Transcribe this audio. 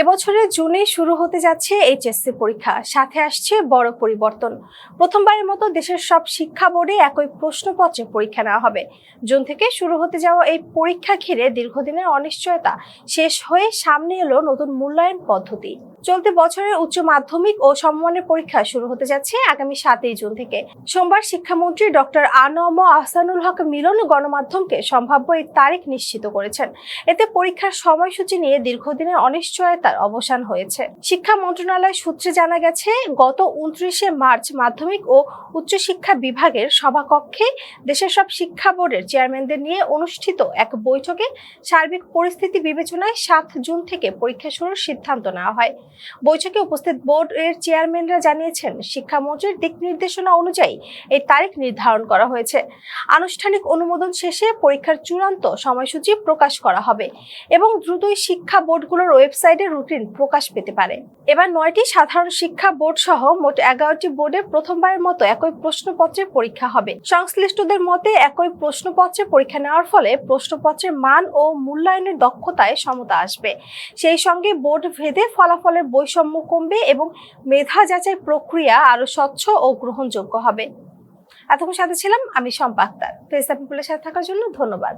এবছরের জুনে শুরু হতে যাচ্ছে এইচএসসি পরীক্ষা, সাথে আসছে বড় পরিবর্তন। প্রথমবারের মতো দেশের সব শিক্ষা বোর্ডে একই প্রশ্নপত্রে পরীক্ষা নেওয়া হবে। জুন থেকে শুরু হতে যাওয়া এই পরীক্ষা ঘিরে দীর্ঘদিনের অনিশ্চয়তা শেষ হয়ে সামনে এলো নতুন মূল্যায়ন পদ্ধতি। চলতি বছরের উচ্চ মাধ্যমিক ও সমমানের পরীক্ষা শুরু হতে যাচ্ছে আগামী 7 জুন থেকে। সোমবার শিক্ষামন্ত্রী ডক্টর আ.ন.ম আহসানুল হক মিলন গণমাধ্যমকে সম্ভাব্য এই তারিখ নিশ্চিত করেছেন। এতে পরীক্ষার সময়সূচি নিয়ে দীর্ঘদিনের অনিশ্চয়তার অবসান হয়েছে। শিক্ষা মন্ত্রণালয় সূত্রে জানা গেছে, গত 29 মার্চ মাধ্যমিক ও উচ্চশিক্ষা বিভাগের সভাকক্ষে দেশের সব শিক্ষা বোর্ডের চেয়ারম্যানদের নিয়ে অনুষ্ঠিত এক বৈঠকে সার্বিক পরিস্থিতি বিবেচনায় 7 জুন থেকে পরীক্ষা শুরুর সিদ্ধান্ত নেওয়া হয়। বৈঠকে উপস্থিত বোর্ডের চেয়ারম্যানরা জানিয়েছেন, শিক্ষামন্ত্রীর দিক নির্দেশনা অনুযায়ী এই তারিখ নির্ধারণ করা হয়েছে। আনুষ্ঠানিক অনুমোদন শেষে পরীক্ষার চূড়ান্ত সময়সূচি প্রকাশ করা হবে এবং দ্রুতই শিক্ষা বোর্ডগুলোর ওয়েবসাইটে রুটিন প্রকাশ পেতে পারে। এবার 9টি সাধারণ শিক্ষা বোর্ড সহ মোট 11টি বোর্ডে প্রথমবারের মতো একই প্রশ্নপত্রে পরীক্ষা হবে। সংশ্লিষ্টদের মতে, একই প্রশ্নপত্রে পরীক্ষা নেওয়ার ফলে প্রশ্নপত্রের মান ও মূল্যায়নের দক্ষতায় সমতা আসবে। সেই সঙ্গে বোর্ড ভেদে ফলাফলের বৈষম্য কমবে এবং মেধা যাচাই প্রক্রিয়া আরো স্বচ্ছ ও গ্রহণযোগ্য হবে। এতক্ষণ সাথে ছিলাম আমি শম্পা আক্তার। প্রেস পিপলের সাথে থাকার জন্য ধন্যবাদ।